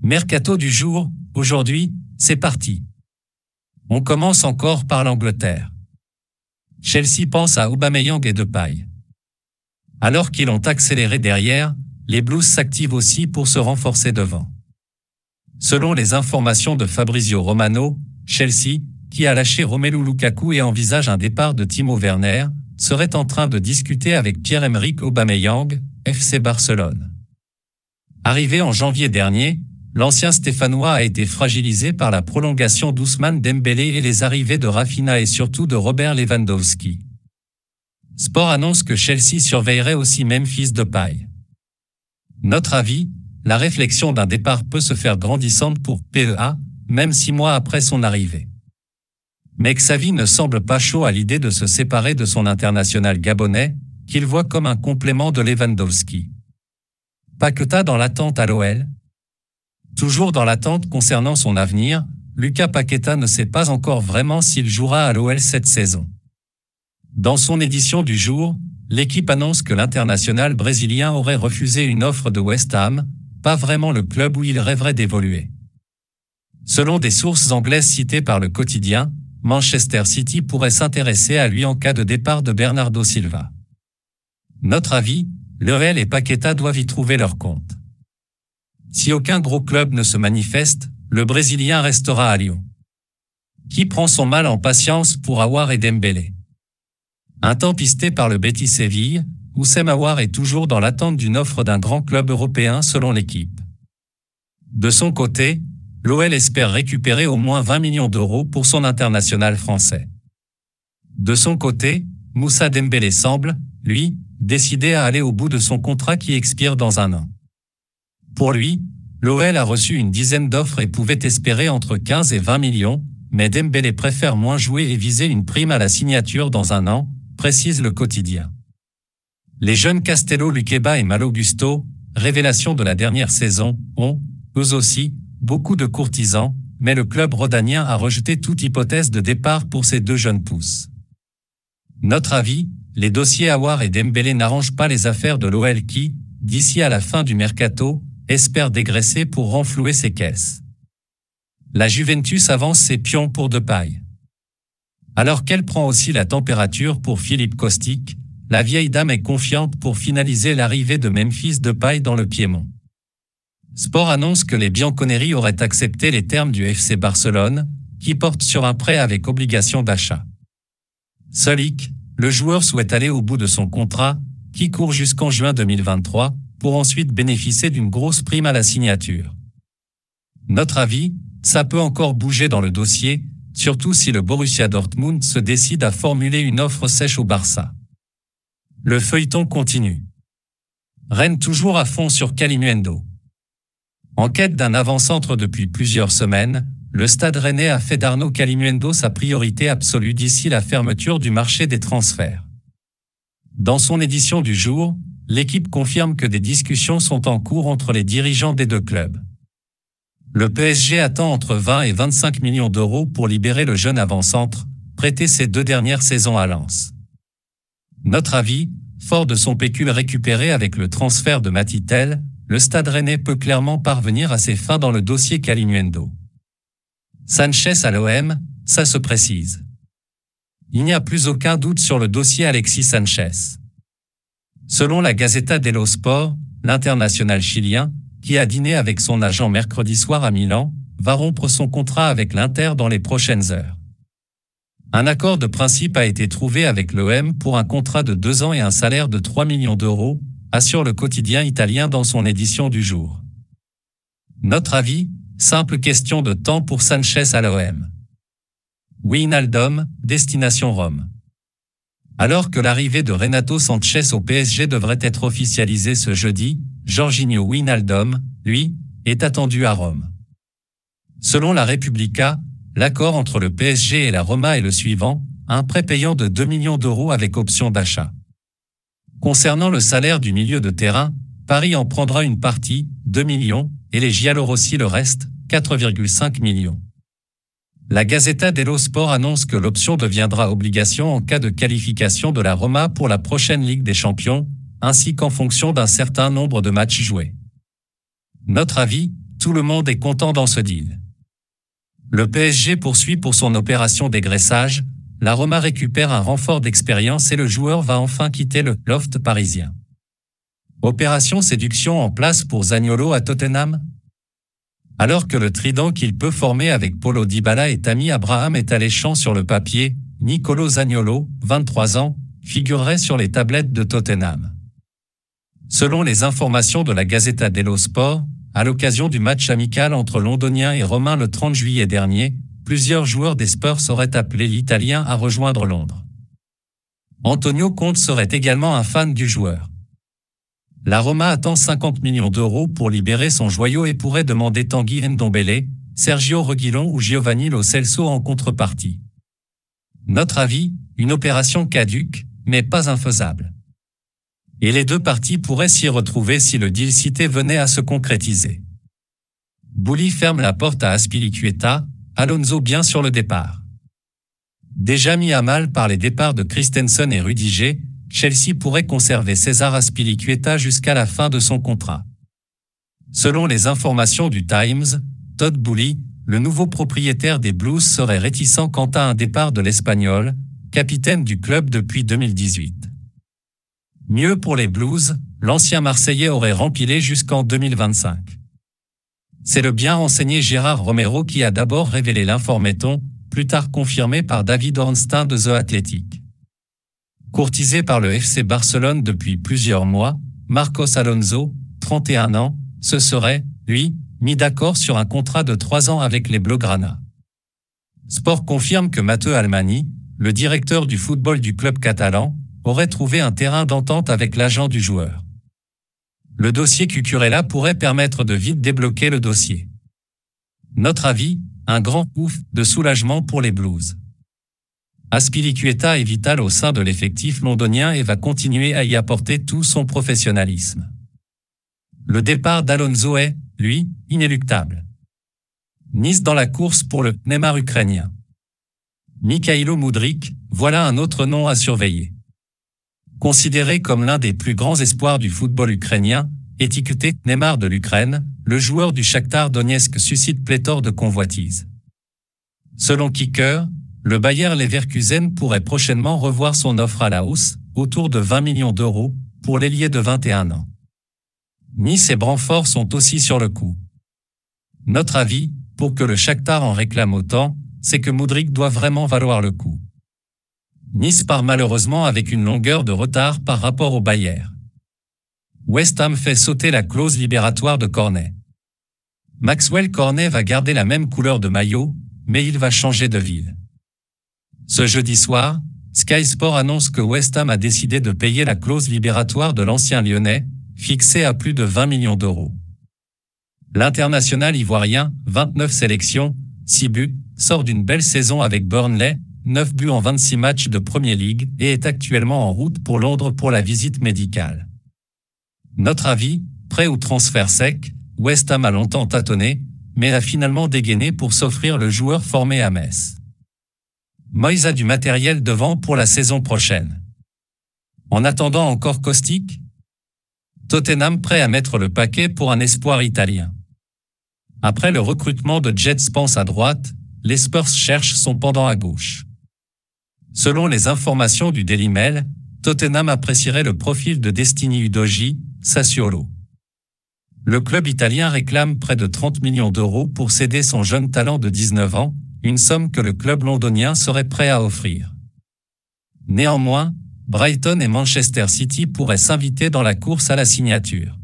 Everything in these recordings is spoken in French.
Mercato du jour, aujourd'hui, c'est parti. On commence encore par l'Angleterre. Chelsea pense à Aubameyang et Depay. Alors qu'ils ont accéléré derrière, les Blues s'activent aussi pour se renforcer devant. Selon les informations de Fabrizio Romano, Chelsea, qui a lâché Romelu Lukaku et envisage un départ de Timo Werner, serait en train de discuter avec Pierre-Emerick Aubameyang, FC Barcelone. Arrivé en janvier dernier, l'ancien Stéphanois a été fragilisé par la prolongation d'Ousmane Dembélé et les arrivées de Rafinha et surtout de Robert Lewandowski. Sport annonce que Chelsea surveillerait aussi Memphis Depay. Notre avis, la réflexion d'un départ peut se faire grandissante pour PEA, même 6 mois après son arrivée. Mais Xavi ne semble pas chaud à l'idée de se séparer de son international gabonais, qu'il voit comme un complément de Lewandowski. Paqueta dans l'attente à l'OL. Toujours dans l'attente concernant son avenir, Lucas Paqueta ne sait pas encore vraiment s'il jouera à l'OL cette saison. Dans son édition du jour, l'équipe annonce que l'international brésilien aurait refusé une offre de West Ham, pas vraiment le club où il rêverait d'évoluer. Selon des sources anglaises citées par le quotidien, Manchester City pourrait s'intéresser à lui en cas de départ de Bernardo Silva. Notre avis, le Real et Paqueta doivent y trouver leur compte. Si aucun gros club ne se manifeste, le Brésilien restera à Lyon. Qui prend son mal en patience pour Aouar et Dembélé? Un temps pisté par le Betis Séville, Houssem Aouar est toujours dans l'attente d'une offre d'un grand club européen selon l'équipe. De son côté, l'OL espère récupérer au moins 20 millions d'euros pour son international français. De son côté, Moussa Dembélé semble, lui, décidé à aller au bout de son contrat qui expire dans 1 an. Pour lui, l'OL a reçu une dizaine d'offres et pouvait espérer entre 15 et 20 millions, mais Dembélé préfère moins jouer et viser une prime à la signature dans 1 an, précise le quotidien. Les jeunes Castello Luqueba et Malo Gusto, révélation de la dernière saison, ont, eux aussi, beaucoup de courtisans, mais le club rhodanien a rejeté toute hypothèse de départ pour ces 2 jeunes pousses. Notre avis, les dossiers Aouar et Dembélé n'arrangent pas les affaires de l'OL qui, d'ici à la fin du mercato, espère dégraisser pour renflouer ses caisses. La Juventus avance ses pions pour Depay. Alors qu'elle prend aussi la température pour Philippe Kostic, la vieille dame est confiante pour finaliser l'arrivée de Memphis Depay dans le Piémont. Sport annonce que les Bianconeri auraient accepté les termes du FC Barcelone, qui porte sur un prêt avec obligation d'achat. Solik, le joueur souhaite aller au bout de son contrat, qui court jusqu'en juin 2023, pour ensuite bénéficier d'une grosse prime à la signature. Notre avis, ça peut encore bouger dans le dossier, surtout si le Borussia Dortmund se décide à formuler une offre sèche au Barça. Le feuilleton continue. Rennes toujours à fond sur Kalimuendo. En quête d'un avant-centre depuis plusieurs semaines, le Stade Rennais a fait d'Arnaud Kalimuendo sa priorité absolue d'ici la fermeture du marché des transferts. Dans son édition du jour, l'équipe confirme que des discussions sont en cours entre les dirigeants des 2 clubs. Le PSG attend entre 20 et 25 millions d'euros pour libérer le jeune avant-centre, prêté ces 2 dernières saisons à Lens. Notre avis, fort de son pécule récupéré avec le transfert de Matitel, le Stade Rennais peut clairement parvenir à ses fins dans le dossier Kalimuendo. Sanchez à l'OM, ça se précise. Il n'y a plus aucun doute sur le dossier Alexis Sanchez. Selon la Gazzetta dello Sport, l'international chilien, qui a dîné avec son agent mercredi soir à Milan, va rompre son contrat avec l'Inter dans les prochaines heures. Un accord de principe a été trouvé avec l'OM pour un contrat de 2 ans et un salaire de 3 millions d'euros, assure le quotidien italien dans son édition du jour. Notre avis, simple question de temps pour Sanchez à l'OM. Wijnaldum, destination Rome. Alors que l'arrivée de Renato Sanchez au PSG devrait être officialisée ce jeudi, Jorginho Wijnaldum, lui, est attendu à Rome. Selon la Repubblica, l'accord entre le PSG et la Roma est le suivant, un prêt payant de 2 millions d'euros avec option d'achat. Concernant le salaire du milieu de terrain, Paris en prendra une partie, 2 millions, et les Giallorossi le reste, 4,5 millions. La Gazzetta dello Sport annonce que l'option deviendra obligation en cas de qualification de la Roma pour la prochaine Ligue des Champions, ainsi qu'en fonction d'un certain nombre de matchs joués. Notre avis, Tout le monde est content dans ce deal. Le PSG poursuit pour son opération dégraissage, la Roma récupère un renfort d'expérience et le joueur va enfin quitter le loft parisien. Opération séduction en place pour Zaniolo à Tottenham? Alors que le trident qu'il peut former avec Paulo Dybala et Tammy Abraham est alléchant sur le papier, Nicolo Zaniolo, 23 ans, figurerait sur les tablettes de Tottenham. Selon les informations de la Gazzetta dello Sport, à l'occasion du match amical entre Londoniens et Romains le 30 juillet dernier, plusieurs joueurs des Spurs auraient appelé l'Italien à rejoindre Londres. Antonio Conte serait également un fan du joueur. La Roma attend 50 millions d'euros pour libérer son joyau et pourrait demander Tanguy Ndombele, Sergio Reguilon ou Giovanni Lo Celso en contrepartie. Notre avis, une opération caduque, mais pas infaisable. Et les deux parties pourraient s'y retrouver si le deal cité venait à se concrétiser. Bouli ferme la porte à Azpilicueta, Alonso bien sur le départ. Déjà mis à mal par les départs de Christensen et Rudiger, Chelsea pourrait conserver César Azpilicueta jusqu'à la fin de son contrat. Selon les informations du Times, Todd Boehly, le nouveau propriétaire des Blues, serait réticent quant à un départ de l'Espagnol, capitaine du club depuis 2018. Mieux pour les Blues, l'ancien Marseillais aurait rempilé jusqu'en 2025. C'est le bien renseigné Gérard Romero qui a d'abord révélé l'informaton, plus tard confirmé par David Ornstein de The Athletic. Courtisé par le FC Barcelone depuis plusieurs mois, Marcos Alonso, 31 ans, se serait, lui, mis d'accord sur un contrat de 3 ans avec les Blaugrana. Sport confirme que Matteo Almani, le directeur du football du club catalan, aurait trouvé un terrain d'entente avec l'agent du joueur. Le dossier Cucurella pourrait permettre de vite débloquer le dossier. Notre avis, un grand ouf de soulagement pour les Blues. Azpilicueta est vital au sein de l'effectif londonien et va continuer à y apporter tout son professionnalisme. Le départ d'Alonso est, lui, inéluctable. Nice dans la course pour le Neymar ukrainien. Mikhailo Mudryk, voilà un autre nom à surveiller. Considéré comme l'un des plus grands espoirs du football ukrainien, étiqueté Neymar de l'Ukraine, le joueur du Shakhtar Donetsk suscite pléthore de convoitises. Selon Kicker, le Bayer Leverkusen pourrait prochainement revoir son offre à la hausse, autour de 20 millions d'euros, pour l'ailier de 21 ans. Nice et Brentford sont aussi sur le coup. Notre avis, pour que le Shakhtar en réclame autant, c'est que Mudryk doit vraiment valoir le coup. Nice part malheureusement avec une longueur de retard par rapport au Bayer. West Ham fait sauter la clause libératoire de Cornet. Maxwell Cornet va garder la même couleur de maillot, mais il va changer de ville. Ce jeudi soir, Sky Sport annonce que West Ham a décidé de payer la clause libératoire de l'ancien Lyonnais, fixée à plus de 20 millions d'euros. L'international ivoirien, 29 sélections, 6 buts, sort d'une belle saison avec Burnley, 9 buts en 26 matchs de Premier League et est actuellement en route pour Londres pour la visite médicale. Notre avis, prêt ou transfert sec, West Ham a longtemps tâtonné, mais a finalement dégainé pour s'offrir le joueur formé à Metz. Moïse a du matériel devant pour la saison prochaine. En attendant encore caustique? Tottenham prêt à mettre le paquet pour un espoir italien. Après le recrutement de Jed Spence à droite, les Spurs cherchent son pendant à gauche. Selon les informations du Daily Mail, Tottenham apprécierait le profil de Destiny Udogie, Sassuolo. Le club italien réclame près de 30 millions d'euros pour céder son jeune talent de 19 ans, une somme que le club londonien serait prêt à offrir. Néanmoins, Brighton et Manchester City pourraient s'inviter dans la course à la signature.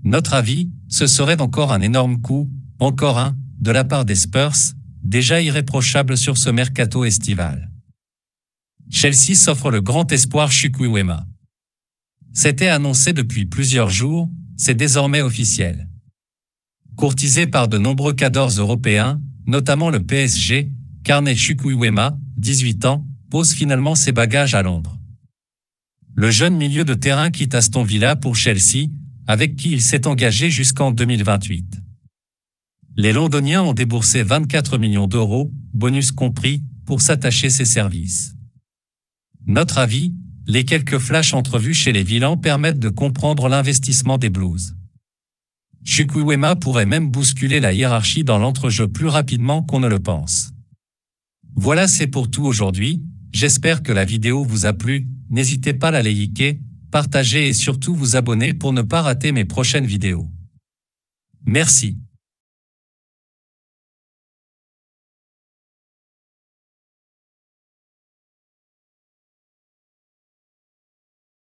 Notre avis, ce serait encore un énorme coup, encore un, de la part des Spurs, déjà irréprochable sur ce mercato estival. Chelsea s'offre le grand espoir Chukwuemeka. C'était annoncé depuis plusieurs jours, c'est désormais officiel. Courtisé par de nombreux cadors européens, notamment le PSG, Carnet Chukwuemeka, 18 ans, pose finalement ses bagages à Londres. Le jeune milieu de terrain quitte Aston Villa pour Chelsea, avec qui il s'est engagé jusqu'en 2028. Les Londoniens ont déboursé 24 millions d'euros, bonus compris, pour s'attacher ses services. Notre avis, les quelques flashs entrevus chez les Villans permettent de comprendre l'investissement des Blues. Chukwuemeka pourrait même bousculer la hiérarchie dans l'entrejeu plus rapidement qu'on ne le pense. Voilà, c'est pour tout aujourd'hui. J'espère que la vidéo vous a plu. N'hésitez pas à la liker, partager et surtout vous abonner pour ne pas rater mes prochaines vidéos. Merci.